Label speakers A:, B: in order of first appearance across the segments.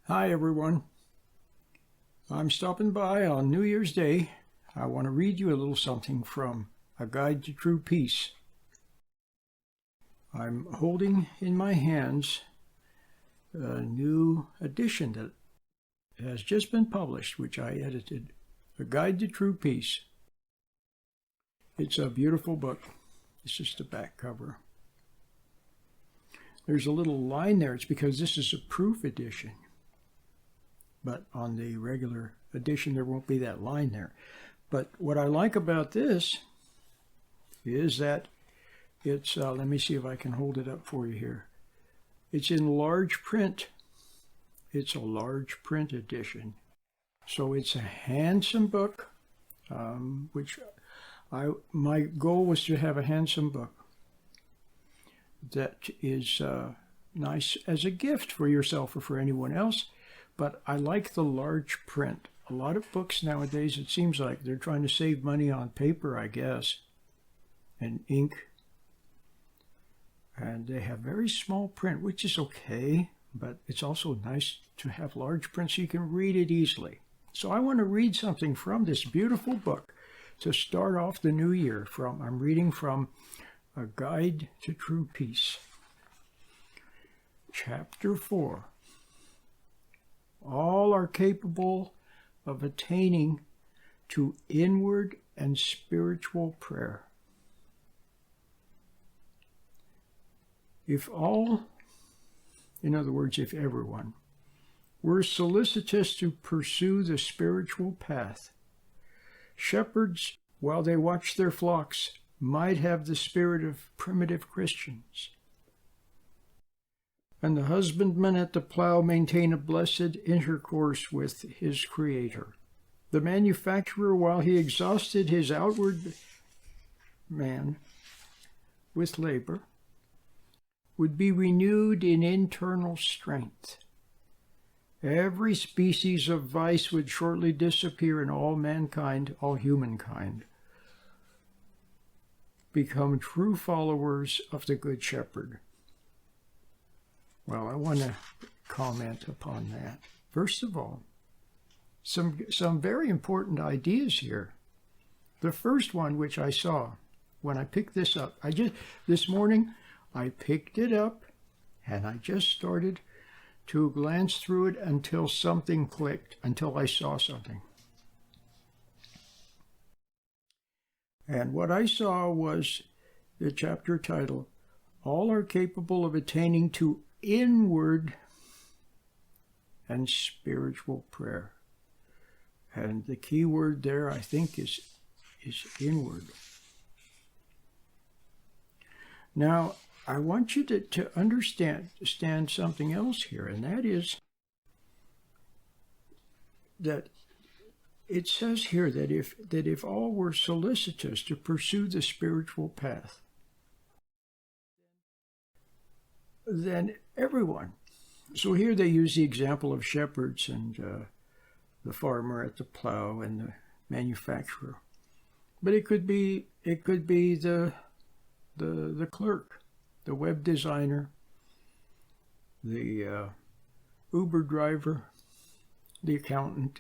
A: Hi everyone. I'm stopping by on New Year's Day. I want to read you a little something from A Guide to True Peace. I'm holding in my hands a new edition that has just been published, which I edited. A Guide to True Peace. It's a beautiful book. This is the back cover. There's a little line there. It's because this is a proof edition. But on the regular edition, there won't be that line there. But what I like about this is that it's, let me see if I can hold it up for you here. It's in large print. It's a large print edition. So it's a handsome book, which my goal was to have a handsome book that is nice as a gift for yourself or for anyone else. But I like the large print. A lot of books nowadays, it seems like they're trying to save money on paper, I guess, and ink. And they have very small print, which is okay, but it's also nice to have large print so you can read it easily. So I want to read something from this beautiful book to start off the new year from. I'm reading from A Guide to True Peace. Chapter 4. All are capable of attaining to inward and spiritual prayer. If all, in other words, if everyone, were solicitous to pursue the spiritual path, shepherds, while they watch their flocks, might have the spirit of primitive Christians, and the husbandman at the plough maintain a blessed intercourse with his Creator. The manufacturer, while he exhausted his outward man with labor, would be renewed in internal strength. Every species of vice would shortly disappear, and all mankind, all humankind, become true followers of the Good Shepherd. Well, I want to comment upon that. First of all, some very important ideas here. The first one, which I saw when I picked this up, this morning, I picked it up and I just started to glance through it until something clicked, until I saw something. And what I saw was the chapter title, All Are Capable of Attaining to Inward and Spiritual Prayer. And the key word there, I think, is inward. Now, I want you to understand something else here, and that is that it says here that if all were solicitous to pursue the spiritual path, then everyone. So here they use the example of shepherds and the farmer at the plow and the manufacturer, but it could be the clerk, the web designer, the Uber driver, the accountant,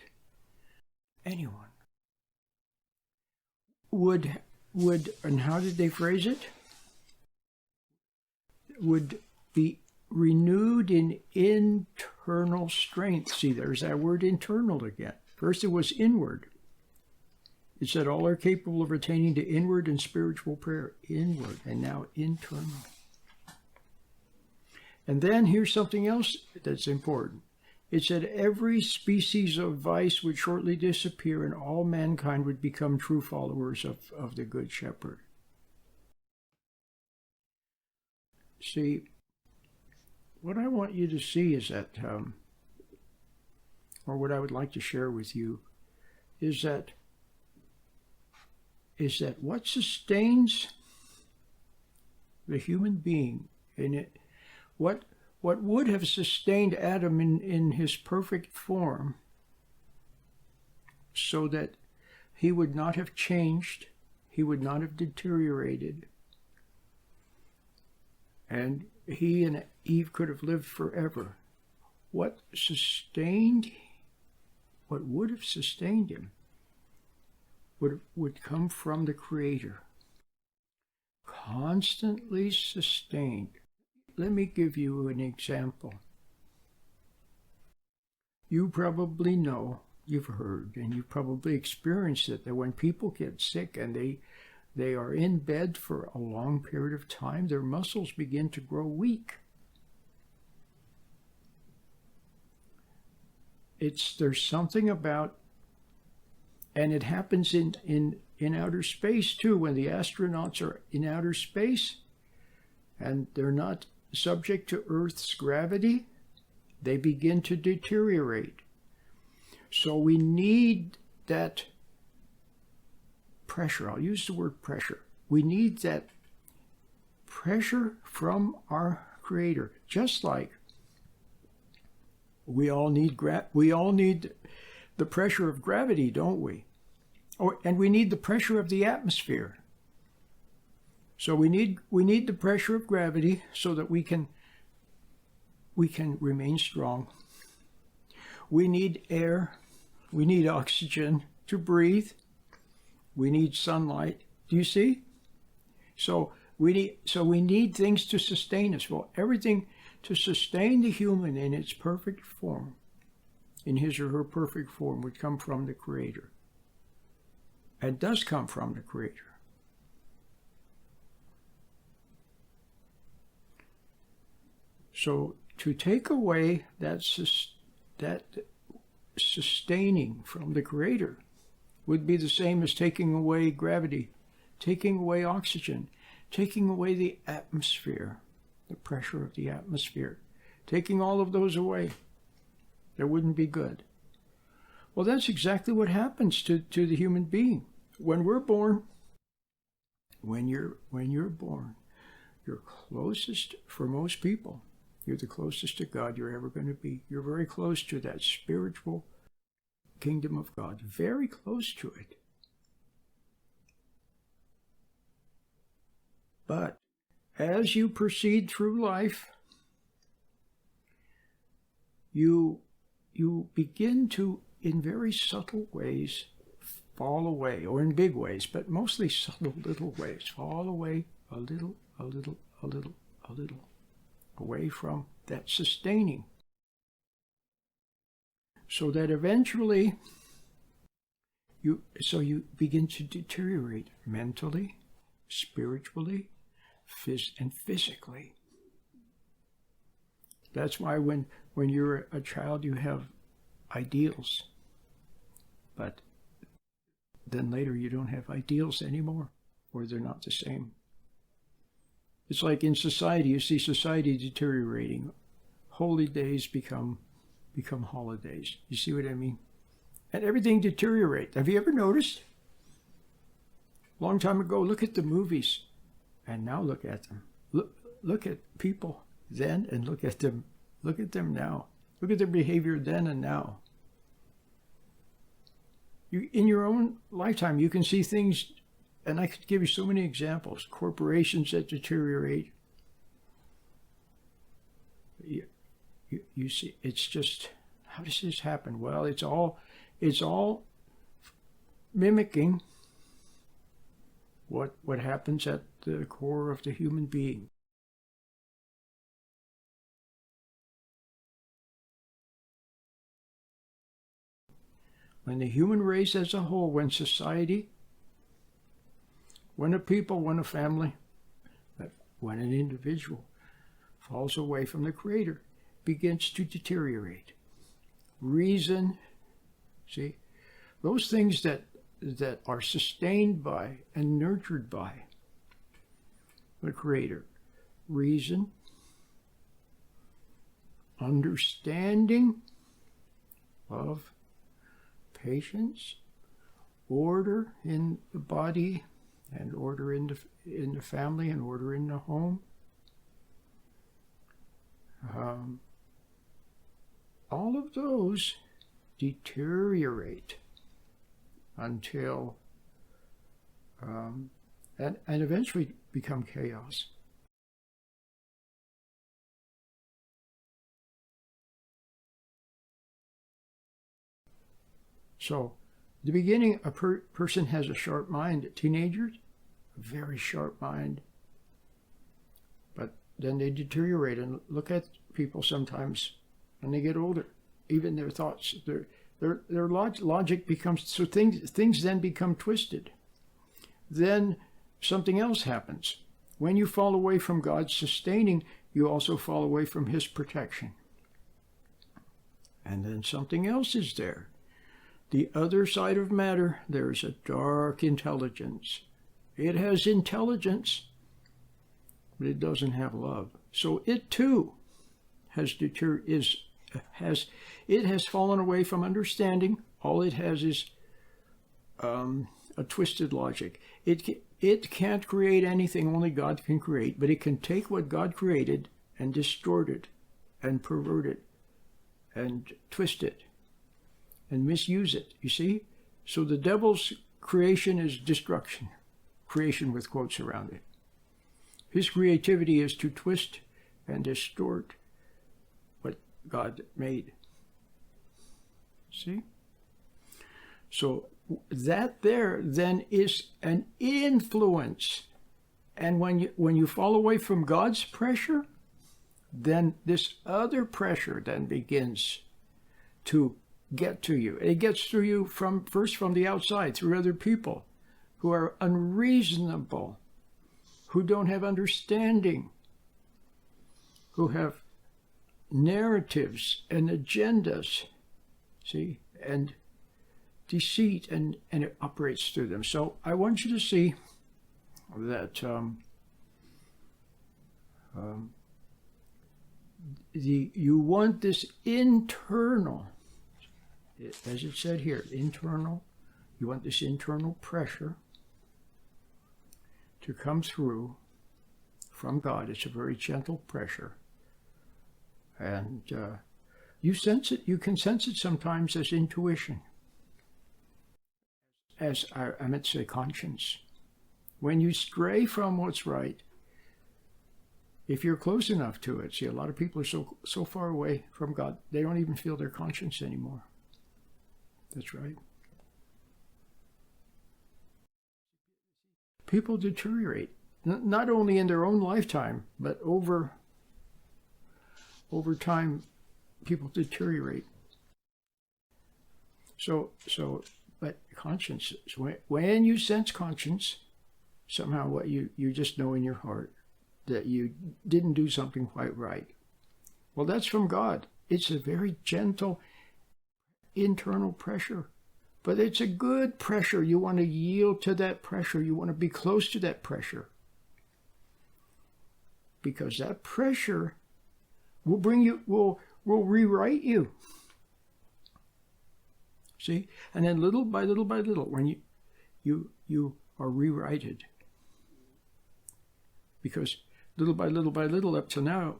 A: anyone would, and how did they phrase it? Would be renewed in internal strength. See, there's that word internal again. First it was inward. It said all are capable of attaining to inward and spiritual prayer. Inward, and now internal. And then here's something else that's important. It said every species of vice would shortly disappear and all mankind would become true followers of the Good Shepherd. See, what I want you to see is that, or what I would like to share with you, is that what sustains the human being in it, what would have sustained Adam in his perfect form, so that he would not have changed, he would not have deteriorated, and he and Eve could have lived forever. what would have sustained him would come from the Creator. Constantly sustained. Let me give you an example. You probably know, you've heard, and you've probably experienced it, that when people get sick and they are in bed for a long period of time, their muscles begin to grow weak. There's something about, and it happens in outer space too, when the astronauts are in outer space and they're not subject to Earth's gravity, they begin to deteriorate. So we need that pressure. I'll use the word pressure. We need that pressure from our Creator, just like we all need the pressure of gravity, don't we? And we need the pressure of the atmosphere. So we need the pressure of gravity so that we can remain strong. We need air. We need oxygen to breathe. We need sunlight. Do you see? So we need things to sustain us. Well, everything to sustain the human in its perfect form, in his or her perfect form, would come from the Creator. And does come from the Creator. So to take away that sustaining from the Creator would be the same as taking away gravity, taking away oxygen, taking away the atmosphere, the pressure of the atmosphere, taking all of those away. That wouldn't be good. Well, that's exactly what happens to the human being. When we're born, when you're born, you're closest, for most people, you're the closest to God you're ever going to be. You're very close to that spiritual kingdom of God, very close to it. But as you proceed through life, you begin to, in very subtle ways, fall away, or in big ways, but mostly subtle little ways, fall away a little, away from that sustaining. So that eventually you begin to deteriorate mentally, spiritually, and physically. That's why when you're a child you have ideals, but then later you don't have ideals anymore, or they're not the same. It's like in society, you see society deteriorating. Holy days become holidays. You see what I mean? And everything deteriorates. Have you ever noticed? Long time ago, look at the movies, and now look at them. Look at people then, and look at them now. Look at their behavior then and now. In your own lifetime, you can see things, and I could give you so many examples. Corporations that deteriorate. You see, it's just, how does this happen? Well, it's all mimicking what happens at the core of the human being. When the human race as a whole, when society, when a people, when a family, when an individual falls away from the Creator, begins to deteriorate. Reason, see, those things that are sustained by and nurtured by the Creator. Reason, understanding, love, patience, order in the body, and order in the family, and order in the home. All of those deteriorate until and eventually become chaos. So, at the beginning, a person has a sharp mind. Teenagers, a very sharp mind. But then they deteriorate. And look at people sometimes when they get older. Even their thoughts, their logic becomes, so things then become twisted. Then something else happens. When you fall away from God's sustaining, you also fall away from his protection. And then something else is there. The other side of matter, there's a dark intelligence. It has intelligence, but it doesn't have love. So it too has fallen away from understanding. All it has is a twisted logic. It can't create anything only God can create, but it can take what God created and distort it and pervert it and twist it and misuse it, you see? So the devil's creation is destruction, creation with quotes around it. His creativity is to twist and distort what God made. See? So that there then is an influence. And when you fall away from God's pressure, then this other pressure then begins to get to you. It gets through you first from the outside, through other people who are unreasonable, who don't have understanding, who have narratives and agendas, see, and deceit, and it operates through them. So I want you to see that you want this internal, as it said here, internal, you want this internal pressure to come through from God. It's a very gentle pressure. And you sense it, you can sense it sometimes as intuition, as I meant to say conscience. When you stray from what's right, if you're close enough to it, see, a lot of people are so far away from God, they don't even feel their conscience anymore. That's right. People deteriorate, not only in their own lifetime, but over time, people deteriorate. But conscience, when you sense conscience, somehow what you just know in your heart that you didn't do something quite right. Well, that's from God. It's a very gentle internal pressure, but it's a good pressure. You want to yield to that pressure. You want to be close to that pressure, because that pressure will bring you, will rewrite you. See? And then little by little by little, when you are rewrited, because little by little up to now,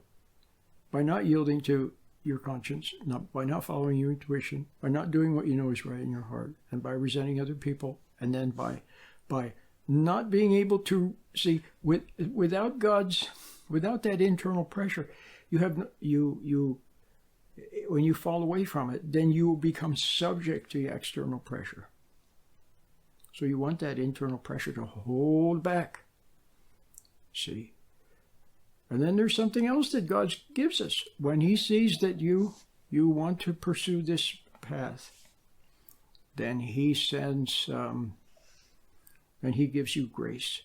A: by not yielding to your conscience, by not following your intuition, by not doing what you know is right in your heart, and by resenting other people, and then by not being able to see without that internal pressure, when you fall away from it, then you will become subject to the external pressure. So you want that internal pressure to hold back. See? And then there's something else that God gives us. When he sees that you want to pursue this path, then he sends, and he gives you grace.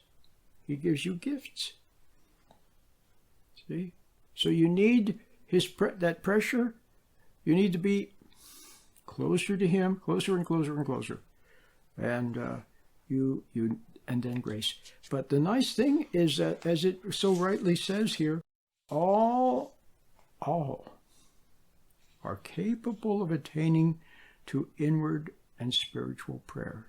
A: He gives you gifts. See? So you need that pressure. You need to be closer to him, closer and closer and closer. And and then grace. But the nice thing is that, as it so rightly says here, all are capable of attaining to inward and spiritual prayer.